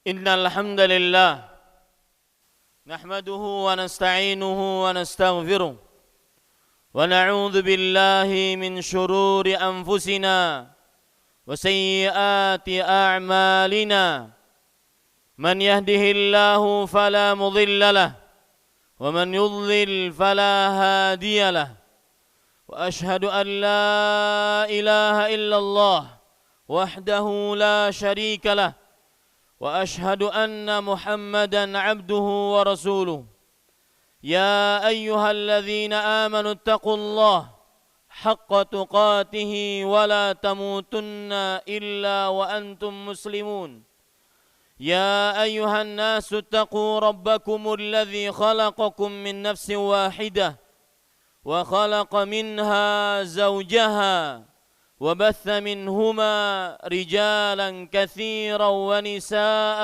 Innal hamdalillah nahmaduhu wa nasta'inuhu wa nastaghfiruh wa na'udzu billahi min shururi anfusina wa sayyiati a'malina. Man yahdihillahu fala mudilla lahu wa man yudlil fala hadiya lahu. Wa ashhadu an la ilaha illallah wahdahu la syarika lahu wa ashhadu anna Muhammadan abduhu wa rasuluh. Ya ayyuhalladzina amanu taqullaha haqqa tuqatih wa la tamutunna illa wa antum muslimun. Ya ayyuhan nasu taqu rabbakumul ladzi khalaqakum min nafsin wahidah wa khalaqa minha zawjaha وبث منهما رجالا كثيرا ونساء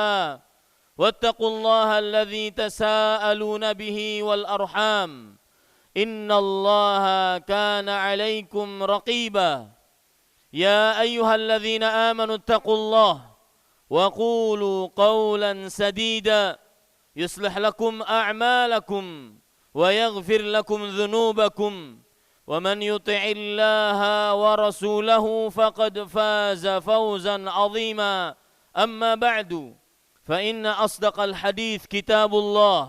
واتقوا الله الذي تساءلون به والأرحام إن الله كان عليكم رقيبا. يا أيها الذين آمنوا اتقوا الله وقولوا قولا سديدا يصلح لكم أعمالكم ويغفر لكم ذنوبكم ومن يطع الله ورسوله فقد فاز فوزا عظيما. أما بعد فإن أصدق الحديث كتاب الله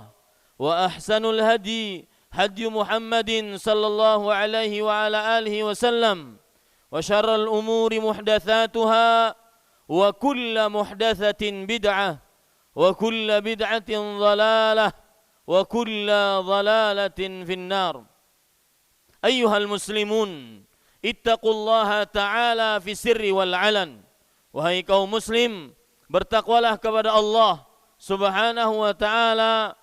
وأحسن الهدي هدي محمد صلى الله عليه وعلى آله وسلم وشر الأمور محدثاتها وكل محدثة بدعة وكل بدعة ضلالة وكل ضلالة في النار. Ayyuhal muslimun, ittaqullaha ta'ala fi sirri wal alan. Wahai kaum muslim, bertakwalah kepada Allah subhanahu wa ta'ala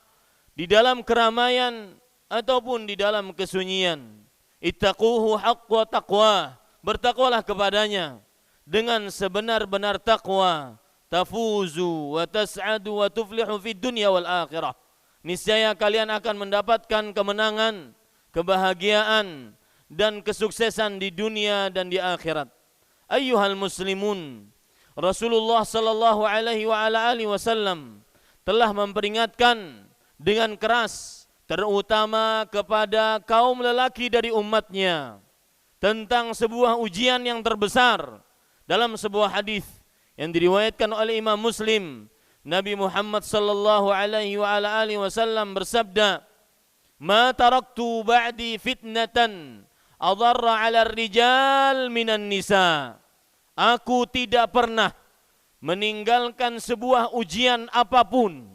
di dalam keramaian ataupun di dalam kesunyian. Ittaquhu haqqa taqwa, bertakwalah kepadanya dengan sebenar-benar takwa. Tafuzu wa tas'adu wa tuflihu fid dunya wal akhirah. Niscaya kalian akan mendapatkan kemenangan, kebahagiaan dan kesuksesan di dunia dan di akhirat. Ayyuhal muslimun, Rasulullah sallallahu alaihi wa ala alihi wasallam telah memperingatkan dengan keras terutama kepada kaum lelaki dari umatnya tentang sebuah ujian yang terbesar. Dalam sebuah hadis yang diriwayatkan oleh Imam Muslim, Nabi Muhammad sallallahu alaihi wa ala alihi wasallam bersabda, Ma taraktu ba'di fitnatan adarra 'ala ar-rijal minan nisa. Aku tidak pernah meninggalkan sebuah ujian apapun.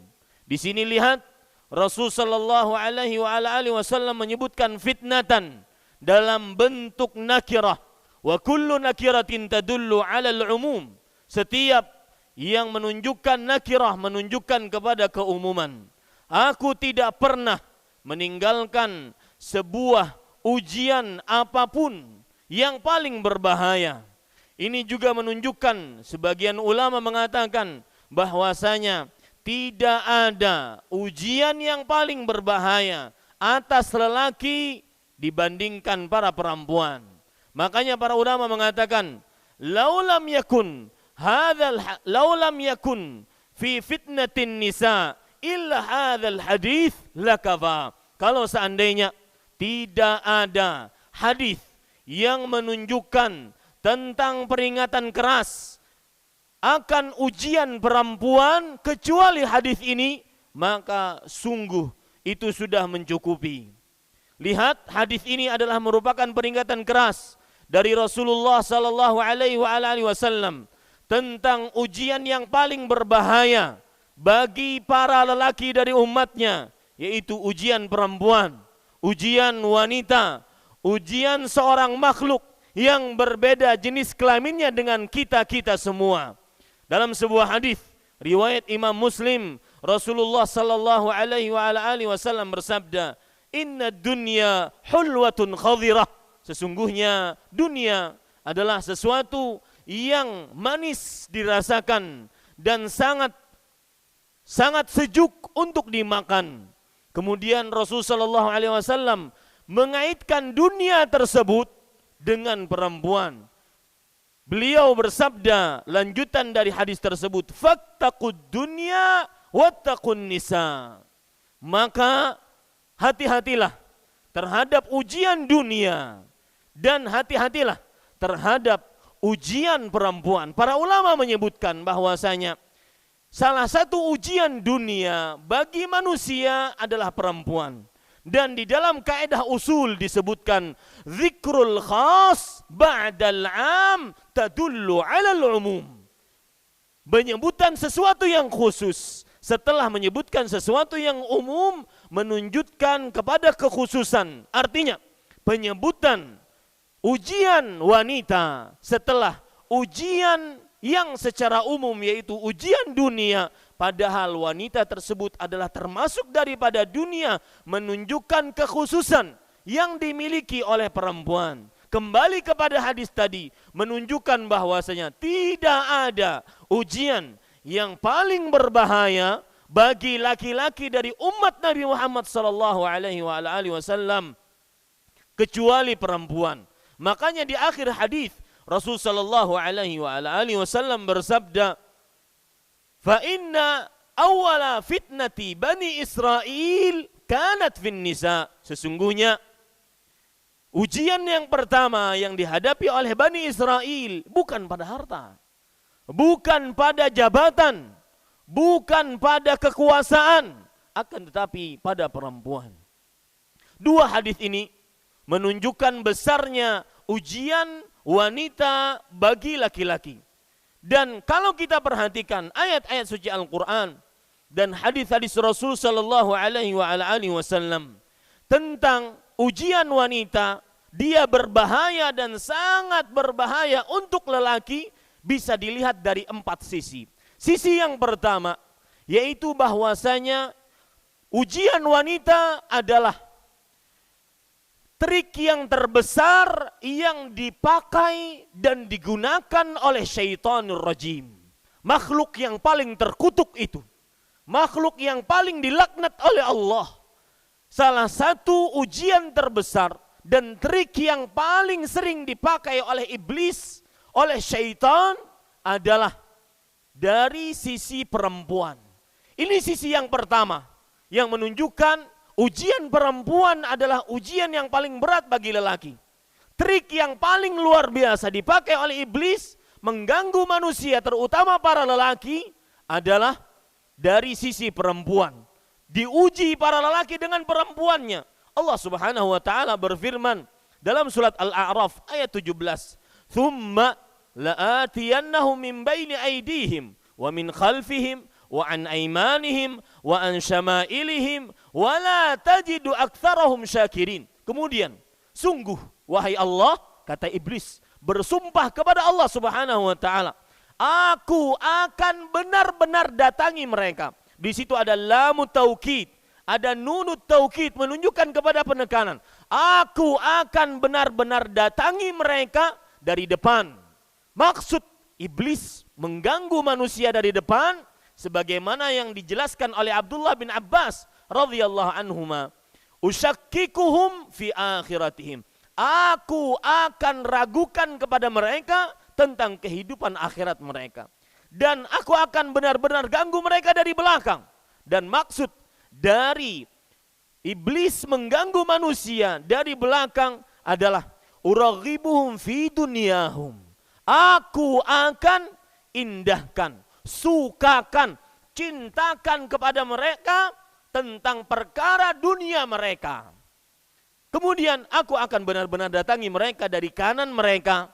Di sini lihat Rasul sallallahu alaihi wa alihi wasallam menyebutkan fitnatan dalam bentuk nakirah. Wa kullu nakiratin tadullu 'ala al-umum. Setiap yang menunjukkan nakirah menunjukkan kepada keumuman. Aku tidak pernah meninggalkan sebuah ujian apapun yang paling berbahaya. Ini juga menunjukkan sebagian ulama mengatakan bahwasanya tidak ada ujian yang paling berbahaya atas lelaki dibandingkan para perempuan. Makanya para ulama mengatakan laulam yakun fi fitnatin nisa illa hadzal hadis lakafa. Kalau seandainya tidak ada hadis yang menunjukkan tentang peringatan keras akan ujian perempuan kecuali hadis ini, maka sungguh itu sudah mencukupi. Lihat, hadis ini adalah merupakan peringatan keras dari Rasulullah sallallahu alaihi wasallam tentang ujian yang paling berbahaya bagi para lelaki dari umatnya, yaitu ujian perempuan, ujian wanita, ujian seorang makhluk yang berbeda jenis kelaminnya dengan kita-kita semua. Dalam sebuah hadis riwayat Imam Muslim, Rasulullah sallallahu alaihi wasallam bersabda, "Inna dunya hulwatun khadhirah." Sesungguhnya dunia adalah sesuatu yang manis dirasakan dan sangat sejuk untuk dimakan. Kemudian Rasul sallallahu alaihi wasallam mengaitkan dunia tersebut dengan perempuan. beliau bersabda, lanjutan dari hadis tersebut, fattaqud dunya wattaqun nisa. Maka hati-hatilah terhadap ujian dunia dan hati-hatilah terhadap ujian perempuan. Para ulama menyebutkan bahwasanya salah satu ujian dunia bagi manusia adalah perempuan. Dan di dalam kaidah usul disebutkan zikrul khas ba'dal 'am tadullu 'alal 'umum. Penyebutan sesuatu yang khusus setelah menyebutkan sesuatu yang umum menunjukkan kepada kekhususan. Artinya penyebutan ujian wanita setelah ujian yang secara umum yaitu ujian dunia, padahal wanita tersebut adalah termasuk daripada dunia, menunjukkan kekhususan yang dimiliki oleh perempuan. Kembali kepada hadis tadi, menunjukkan bahwasanya tidak ada ujian yang paling berbahaya bagi laki-laki dari umat Nabi Muhammad sallallahu alaihi wasallam kecuali perempuan. Makanya di akhir hadis Rasul sallallahu alaihi wasallam bersabda, "Fa inna awwala fitnati Bani Israil kanat fin nisa." Sesungguhnya ujian yang pertama yang dihadapi oleh Bani Israil bukan pada harta, bukan pada jabatan, bukan pada kekuasaan, akan tetapi pada perempuan. Dua hadis ini menunjukkan besarnya ujian wanita bagi laki-laki. Dan kalau kita perhatikan ayat-ayat suci Al-Quran dan hadis-hadis Rasul sallallahu alaihi wasallam tentang ujian wanita, dia berbahaya dan sangat berbahaya untuk lelaki, bisa dilihat dari 4 sisi. Sisi yang pertama yaitu bahwasanya ujian wanita adalah trik yang terbesar yang dipakai dan digunakan oleh syaitanur rajim. Makhluk yang paling terkutuk itu, makhluk yang paling dilaknat oleh Allah. Salah satu ujian terbesar dan trik yang paling sering dipakai oleh iblis, oleh syaitan adalah dari sisi perempuan. Ini sisi yang pertama yang menunjukkan ujian perempuan adalah ujian yang paling berat bagi lelaki. Trik yang paling luar biasa dipakai oleh iblis mengganggu manusia, terutama para lelaki, adalah dari sisi perempuan. Diuji para lelaki dengan perempuannya. Allah Subhanahu wa taala berfirman dalam surat Al-A'raf ayat 17, "Tsumma la'atiyannahum min baini aydihim wa min khalfihim wa an aymanihim wa an syama'ilihim wa la tajidu aktsarahum syakirin." Kemudian, sungguh wahai Allah, kata iblis, bersumpah kepada Allah Subhanahu wa taala, aku akan benar-benar datangi mereka. Di situ ada lamut taukid, ada nunut taukid menunjukkan kepada penekanan. Aku akan benar-benar datangi mereka dari depan. Maksud iblis mengganggu manusia dari depan sebagaimana yang dijelaskan oleh Abdullah bin Abbas radhiyallahu anhuma, "Usyakkikuhum fi akhiratihim." Aku akan ragukan kepada mereka tentang kehidupan akhirat mereka. Dan aku akan benar-benar ganggu mereka dari belakang. Dan maksud dari iblis mengganggu manusia dari belakang adalah uraghibuhum fi dunyahum. Aku akan indahkan, sukakan, cintakan kepada mereka tentang perkara dunia mereka. Kemudian aku akan benar-benar datangi mereka dari kanan mereka.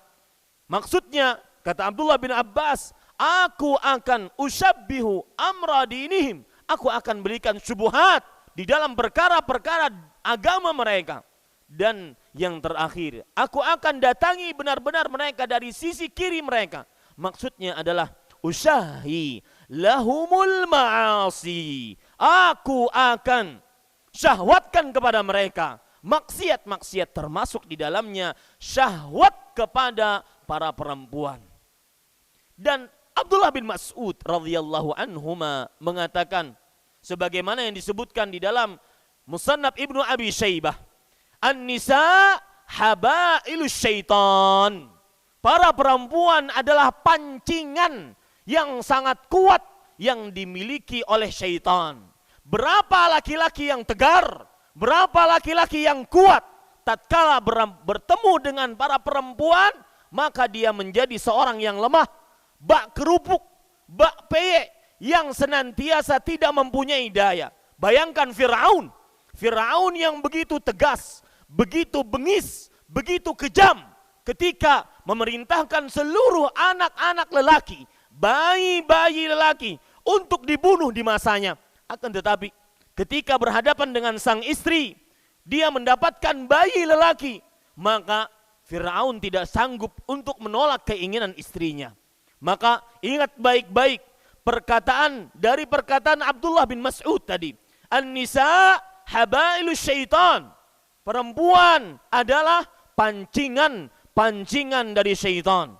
Maksudnya, kata Abdullah bin Abbas, aku akan usabbihu amra dinihim. Aku akan berikan syubhat di dalam perkara-perkara agama mereka. Dan yang terakhir, aku akan datangi benar-benar mereka dari sisi kiri mereka. Maksudnya adalah usyahi lahumul ma'asi. Aku akan syahwatkan kepada mereka maksiat-maksiat, termasuk di dalamnya syahwat kepada para perempuan. Dan Abdullah bin Mas'ud radhiyallahu anhuma mengatakan sebagaimana yang disebutkan di dalam Musannaf Ibnu Abi Syaibah, an-nisa habailus syaitan. para perempuan adalah pancingan yang sangat kuat yang dimiliki oleh syaitan. Berapa laki-laki yang tegar, berapa laki-laki yang kuat, tatkala bertemu dengan para perempuan, maka dia menjadi seorang yang lemah, bak kerupuk, bak peyek, yang senantiasa tidak mempunyai daya. Bayangkan Fir'aun, Fir'aun yang begitu tegas, begitu bengis, begitu kejam, ketika memerintahkan seluruh anak-anak lelaki, bayi-bayi lelaki, untuk dibunuh di masanya. Akan tetapi, ketika berhadapan dengan sang istri, dia mendapatkan bayi lelaki, maka Fir'aun tidak sanggup untuk menolak keinginan istrinya. Maka ingat baik-baik perkataan Abdullah bin Mas'ud tadi. An-nisa habailus syaitan. Perempuan adalah pancingan dari syaitan.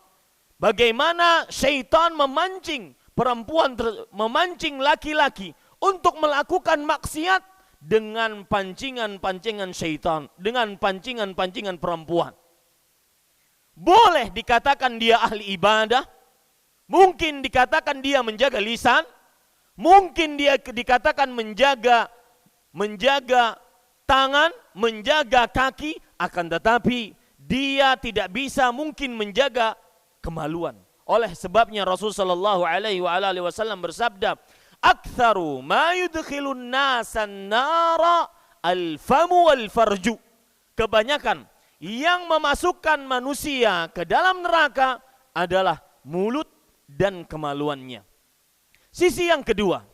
Bagaimana syaitan memancing perempuan, memancing laki-laki untuk melakukan maksiat dengan pancingan-pancingan syaitan, dengan pancingan-pancingan perempuan. Boleh dikatakan dia ahli ibadah, mungkin dikatakan dia menjaga lisan, mungkin dia dikatakan menjaga tangan, menjaga kaki, akan tetapi dia tidak bisa mungkin menjaga kemaluan. Oleh sebabnya Rasul sallallahu alaihi wasallam bersabda, "Aktsaru ma yudkhilun nasan nara al-famu wal farju." Kebanyakan yang memasukkan manusia ke dalam neraka adalah mulut dan kemaluannya. Sisi yang kedua,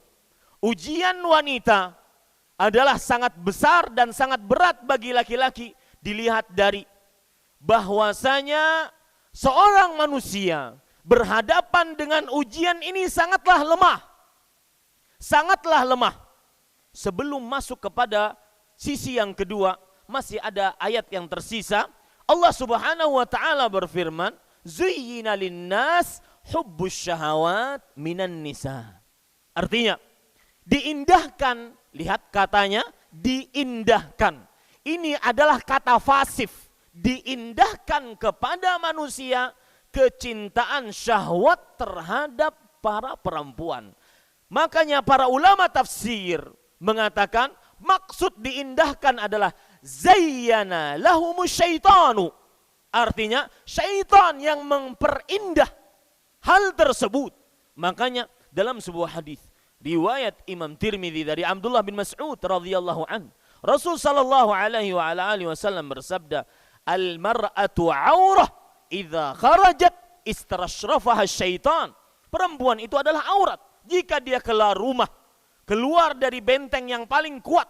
ujian wanita adalah sangat besar dan sangat berat bagi laki-laki, dilihat dari bahwasanya seorang manusia berhadapan dengan ujian ini sangatlah lemah. Sangatlah lemah. Sebelum masuk kepada sisi yang kedua, masih ada ayat yang tersisa. Allah Subhanahu wa taala berfirman, "Zuyyina lin-nas hubbus syahawat minan nisa." Artinya, diindahkan, lihat katanya, diindahkan. Ini adalah kata fasif. Diindahkan kepada manusia kecintaan syahwat terhadap para perempuan. Makanya para ulama tafsir mengatakan maksud diindahkan adalah zayyana lahumus syaitanu. Artinya syaitan yang memperindah hal tersebut. Makanya dalam sebuah hadis riwayat Imam Tirmidzi dari Abdullah bin Mas'ud radhiyallahu an, Rasul sallallahu alaihi wasallam bersabda, "Al-mar'atu 'aurah idza kharajat istarashrafaha syaitan." Perempuan itu adalah aurat. Jika dia keluar rumah, keluar dari benteng yang paling kuat,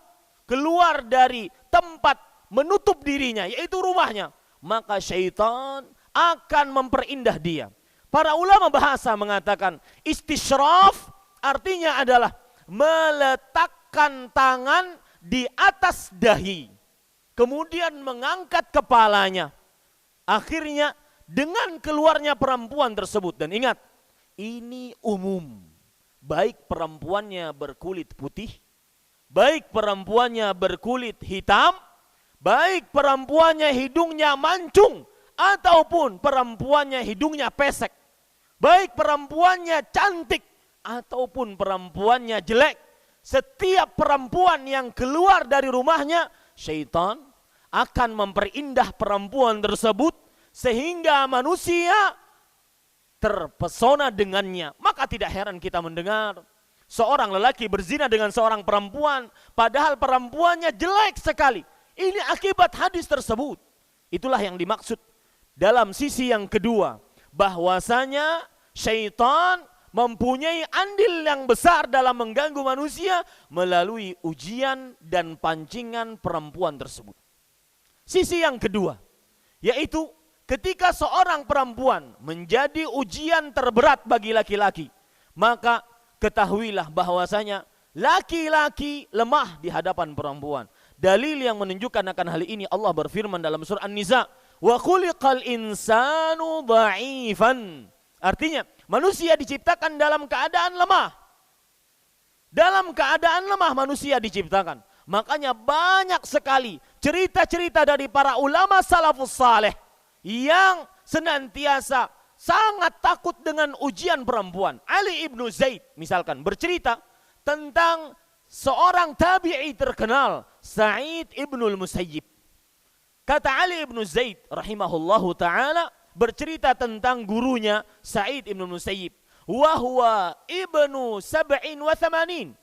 keluar dari tempat menutup dirinya, yaitu rumahnya, maka syaitan akan memperindah dia. Para ulama bahasa mengatakan istishraf artinya adalah meletakkan tangan di atas dahi, kemudian mengangkat kepalanya. Akhirnya dengan keluarnya perempuan tersebut, dan ingat, ini umum. Baik perempuannya berkulit putih, baik perempuannya berkulit hitam, baik perempuannya hidungnya mancung, ataupun perempuannya hidungnya pesek, baik perempuannya cantik, ataupun perempuannya jelek. Setiap perempuan yang keluar dari rumahnya, syaitan akan memperindah perempuan tersebut, sehingga manusia terpesona dengannya. Maka tidak heran kita mendengar seorang lelaki berzina dengan seorang perempuan, padahal perempuannya jelek sekali. Ini akibat hadis tersebut. Itulah yang dimaksud dalam sisi yang kedua, bahwasanya syaitan mempunyai andil yang besar dalam mengganggu manusia melalui ujian dan pancingan perempuan tersebut. Sisi yang kedua, yaitu ketika seorang perempuan menjadi ujian terberat bagi laki-laki, maka ketahuilah bahwasanya laki-laki lemah di hadapan perempuan. Dalil yang menunjukkan akan hal ini, Allah berfirman dalam surah An-Nisa, "Wa khuliqal insanu dha'ifan." Artinya, manusia diciptakan dalam keadaan lemah. Dalam keadaan lemah manusia diciptakan. Makanya banyak sekali cerita-cerita dari para ulama salafus saleh yang senantiasa sangat takut dengan ujian perempuan. Ali ibnu Zaid misalkan bercerita tentang seorang tabi'i terkenal, Sa'id ibnul Musayyib. Kata Ali ibnu Zaid rahimahullahu ta'ala bercerita tentang gurunya Sa'id ibnul Musayyib. Wahuwa ibnu 87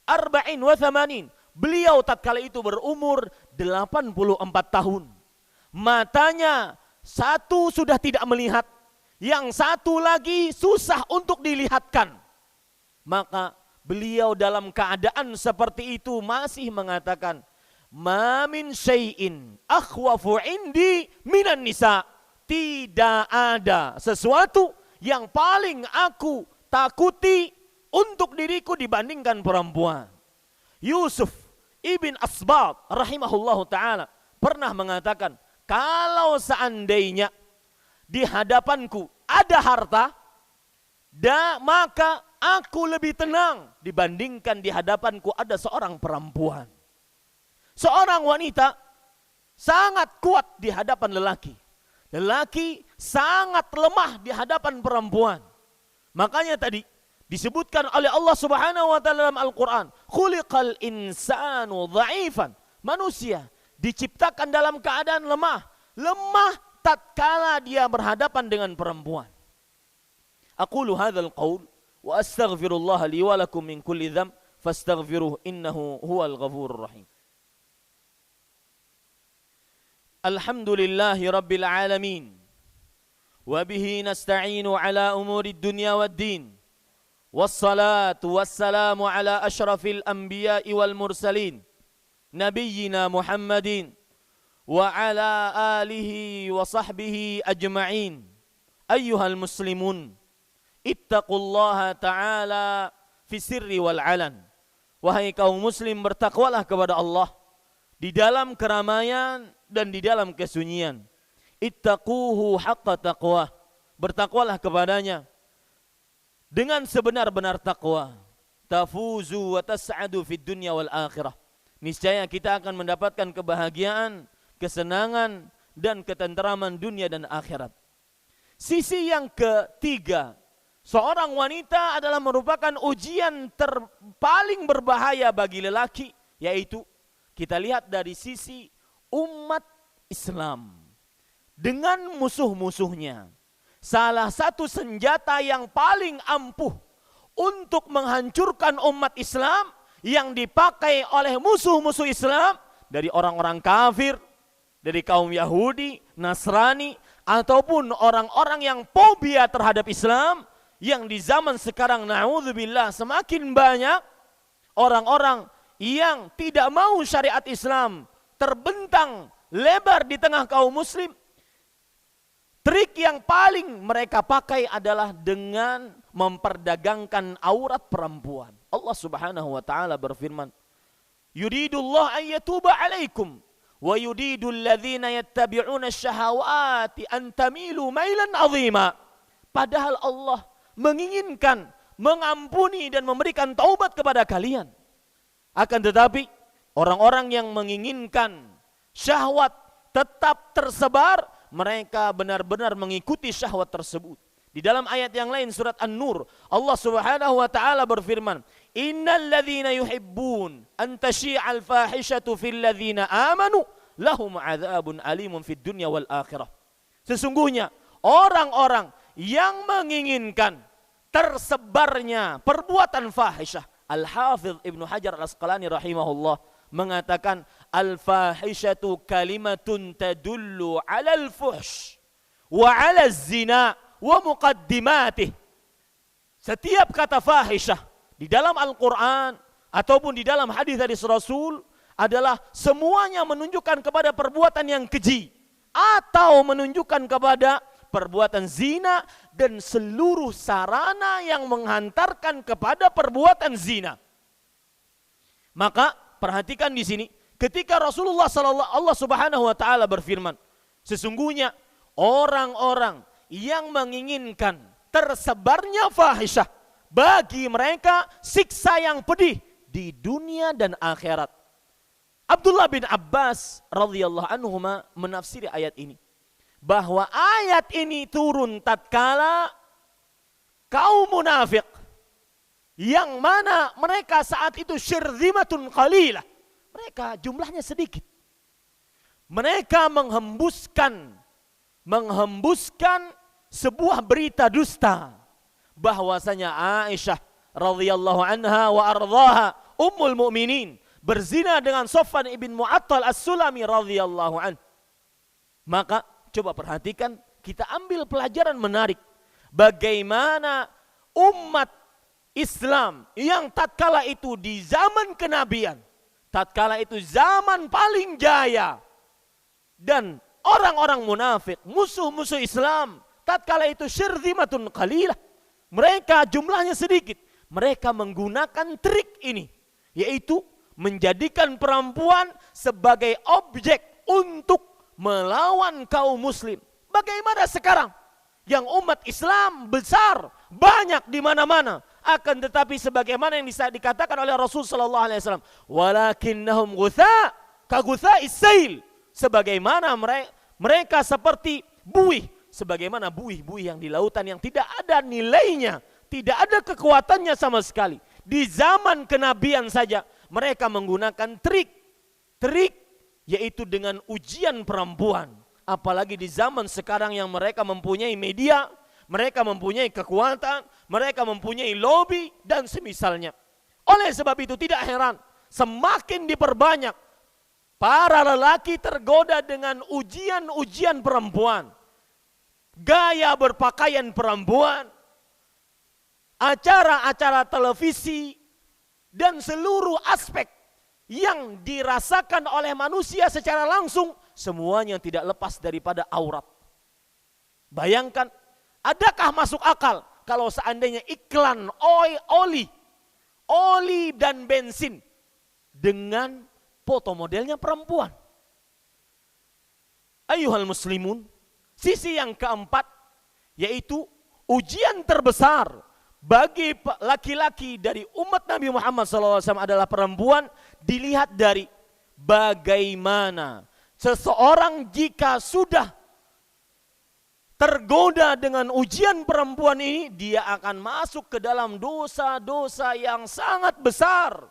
84. Beliau tatkala itu berumur 84 tahun. Matanya satu sudah tidak melihat, yang satu lagi susah untuk dilihatkan. Maka beliau dalam keadaan seperti itu masih mengatakan, "Ma min syai'in akhwafu indi minan nisa." Tidak ada sesuatu yang paling aku takuti untuk diriku dibandingkan perempuan. Yusuf ibn Asbat rahimahullahu ta'ala pernah mengatakan, kalau seandainya di hadapanku ada harta, maka aku lebih tenang dibandingkan di hadapanku ada seorang perempuan. Seorang wanita sangat kuat di hadapan lelaki. Lelaki sangat lemah di hadapan perempuan. Makanya tadi disebutkan oleh Allah Subhanahu wa taala dalam Al-Qur'an, khuliqal insanu dha'ifan. Manusia diciptakan dalam keadaan lemah. Lemah tatkala dia berhadapan dengan perempuan. Aqulu hadzal qaul wa astaghfirullah li wa lakum min kulli dzamb fastaghfiruhu innahu huwal ghafurur rahim. Alhamdulillahi rabbil alamin. Wa bihi nasta'inu ala umurid dunya waddin. Wassalatu wassalamu ala ashrafil anbiya'i wal mursalin nabiyyina Muhammadin wa ala alihi wa sahbihi ajma'in. Ayyuhal muslimun, ittaqullaha ta'ala fi sirri wal alan. Wahai kaum muslim, bertakwalah kepada Allah di dalam keramaian dan di dalam kesunyian. Ittaquhu haqqa taqwa. Bertakwalah kepadanya dengan sebenar-benar takwa. Tafuzu wa tas'adu fid dunya wal akhirah. Niscaya kita akan mendapatkan kebahagiaan, kesenangan dan ketenteraman dunia dan akhirat. Sisi yang ketiga, seorang wanita adalah merupakan ujian paling berbahaya bagi lelaki, yaitu kita lihat dari sisi umat Islam dengan musuh-musuhnya. Salah satu senjata yang paling ampuh untuk menghancurkan umat Islam yang dipakai oleh musuh-musuh Islam dari orang-orang kafir, dari kaum Yahudi, Nasrani, ataupun orang-orang yang fobia terhadap Islam, yang di zaman sekarang na'udzubillah semakin banyak orang-orang yang tidak mau syariat Islam terbentang lebar di tengah kaum muslim. Trik yang paling mereka pakai adalah dengan memperdagangkan aurat perempuan. Allah Subhanahu wa taala berfirman, "Yuridullah an yatuba 'alaikum wa yuridul ladzina yattabi'una asy-syahawati an tamilu mailan 'azima." Padahal Allah menginginkan mengampuni dan memberikan taubat kepada kalian. Akan tetapi orang-orang yang menginginkan syahwat tetap tersebar, mereka benar-benar mengikuti syahwat tersebut. Di dalam ayat yang lain surat An-Nur, Allah Subhanahu wa taala berfirman, "Innal ladzina yuhibbun an tashi'al fahishatu fil ladzina amanu lahum 'adzabun alimun fid dunya wal akhirah." Sesungguhnya orang-orang yang menginginkan tersebarnya perbuatan fahisyah, Al-Hafidz Ibnu Hajar Al-Asqalani rahimahullah mengatakan, al-fahishatu kalimatun tadullu 'alal fuhsh wa 'alaz zina wa muqaddimatih. Setiap kata fahisyah di dalam Al-Qur'an ataupun di dalam hadis dari Rasul adalah semuanya menunjukkan kepada perbuatan yang keji atau menunjukkan kepada perbuatan zina dan seluruh sarana yang menghantarkan kepada perbuatan zina. Maka perhatikan di sini, ketika Rasulullah Allah Subhanahu wa taala berfirman, sesungguhnya orang-orang yang menginginkan tersebarnya fahisyah, bagi mereka siksa yang pedih di dunia dan akhirat. Abdullah bin Abbas radhiyallahu anhuma menafsiri ayat ini. bahwa ayat ini turun tatkala kaum munafik yang mana mereka saat itu syirzimatun qalilah. Mereka jumlahnya sedikit. Mereka menghembuskan sebuah berita dusta bahwasanya Aisyah radhiyallahu anha wa ardhaha ummul mukminin berzina dengan Safwan ibn Mu'attal As-Sulami radhiyallahu anhu. Maka coba perhatikan, kita ambil pelajaran menarik bagaimana umat Islam yang tatkala itu di zaman kenabian, tatkala itu zaman paling jaya, dan orang-orang munafik, musuh-musuh Islam, tatkala itu syirzimatun qalilah, mereka jumlahnya sedikit, mereka menggunakan trik ini, yaitu menjadikan perempuan sebagai objek untuk melawan kaum muslim. Bagaimana sekarang yang umat Islam besar, banyak di mana-mana, akan tetapi sebagaimana yang bisa dikatakan oleh Rasul sallallahu alaihi wasallam, walakinnahum gutha ka gutha'is sail, sebagaimana mereka seperti buih, sebagaimana buih-buih yang di lautan yang tidak ada nilainya, tidak ada kekuatannya sama sekali. Di zaman kenabian saja mereka menggunakan trik yaitu dengan ujian perempuan. Apalagi di zaman sekarang yang mereka mempunyai media, mereka mempunyai kekuatan, mereka mempunyai lobby dan semisalnya. Oleh sebab itu tidak heran semakin diperbanyak para lelaki tergoda dengan ujian-ujian perempuan, gaya berpakaian perempuan, acara-acara televisi, dan seluruh aspek yang dirasakan oleh manusia secara langsung, semuanya tidak lepas daripada aurat. Bayangkan, adakah masuk akal kalau seandainya iklan oli dan bensin dengan foto modelnya perempuan? Ayyuhal muslimun, sisi yang keempat yaitu ujian terbesar bagi laki-laki dari umat Nabi Muhammad SAW adalah perempuan. Dilihat dari bagaimana seseorang jika sudah tergoda dengan ujian perempuan ini, dia akan masuk ke dalam dosa-dosa yang sangat besar.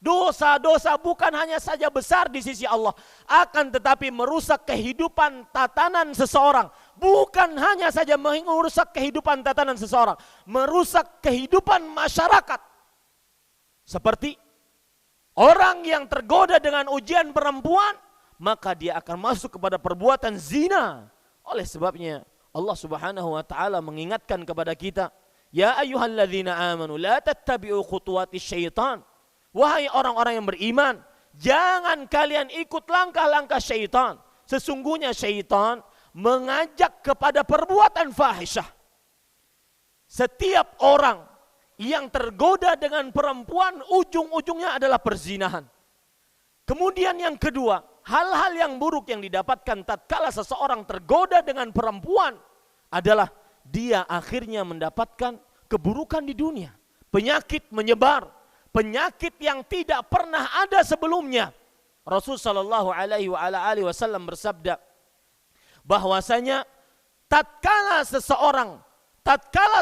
Dosa-dosa bukan hanya saja besar di sisi Allah, akan tetapi merusak kehidupan tatanan seseorang. Bukan hanya saja merusak kehidupan tatanan seseorang, merusak kehidupan masyarakat. Seperti orang yang tergoda dengan ujian perempuan, maka dia akan masuk kepada perbuatan zina. Oleh sebabnya Allah Subhanahu wa taala mengingatkan kepada kita, ya ayyuhalladzina amanu la tattabi'u khutuwatis syaitan. Wahai orang-orang yang beriman, jangan kalian ikut langkah-langkah syaitan. Sesungguhnya syaitan mengajak kepada perbuatan fahisyah. Setiap orang yang tergoda dengan perempuan, ujung-ujungnya adalah perzinahan. Kemudian yang kedua, hal-hal yang buruk yang didapatkan tatkala seseorang tergoda dengan perempuan adalah dia akhirnya mendapatkan keburukan di dunia. Penyakit menyebar, penyakit yang tidak pernah ada sebelumnya. Rasul sallallahu alaihi wasallam bersabda bahwasanya tatkala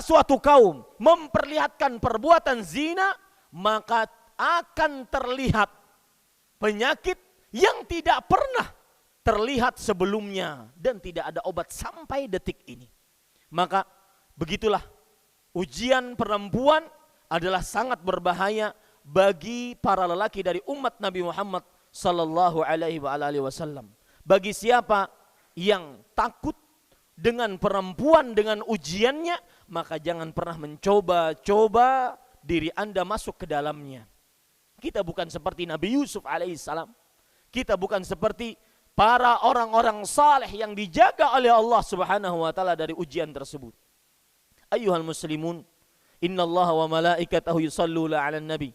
suatu kaum memperlihatkan perbuatan zina, maka akan terlihat penyakit yang tidak pernah terlihat sebelumnya dan tidak ada obat sampai detik ini. Maka begitulah ujian perempuan adalah sangat berbahaya bagi para lelaki dari umat Nabi Muhammad sallallahu alaihi wasallam. Bagi siapa yang takut dengan perempuan, dengan ujiannya, maka jangan pernah mencoba-coba diri Anda masuk ke dalamnya. Kita bukan seperti Nabi Yusuf alaihissalam. Kita bukan seperti para orang-orang saleh yang dijaga oleh Allah Subhanahu wa taala dari ujian tersebut. Ayyuhal muslimun, innallaha wa malaikatahu yusalluna 'alan nabi.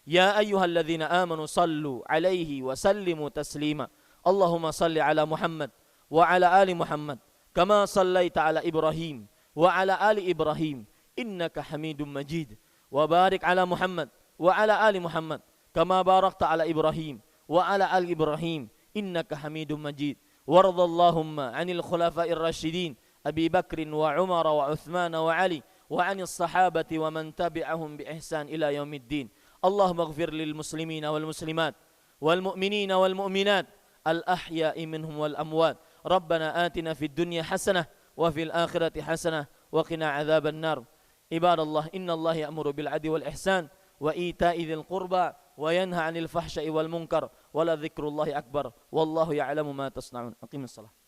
Ya ayyuhalladzina amanu sallu 'alaihi wa sallimu taslima. Allahumma salli 'ala Muhammad wa 'ala ali Muhammad kama sallaita 'ala Ibrahim wa 'ala ali Ibrahim innaka Hamidum Majid. Wa barik 'ala Muhammad wa 'ala ali Muhammad kama barakta 'ala Ibrahim wa 'ala ali Ibrahim innaka Hamidum Majid. وارض اللهم عن الخلفاء الراشدين أبي بكر وعمر وعثمان وعلي وعن الصحابة ومن تبعهم بإحسان إلى يوم الدين. اللهم اغفر للمسلمين والمسلمات والمؤمنين والمؤمنات الأحياء منهم والأموات. ربنا آتنا في الدنيا حسنة وفي الآخرة حسنة وقنا عذاب النار. عباد الله، إن الله يأمر بالعدل والإحسان وإيتاء ذي القربى وينهى عن الفحشاء والمنكر ولذكر الله أكبر والله يعلم ما تصنعون. أقيم الصلاة.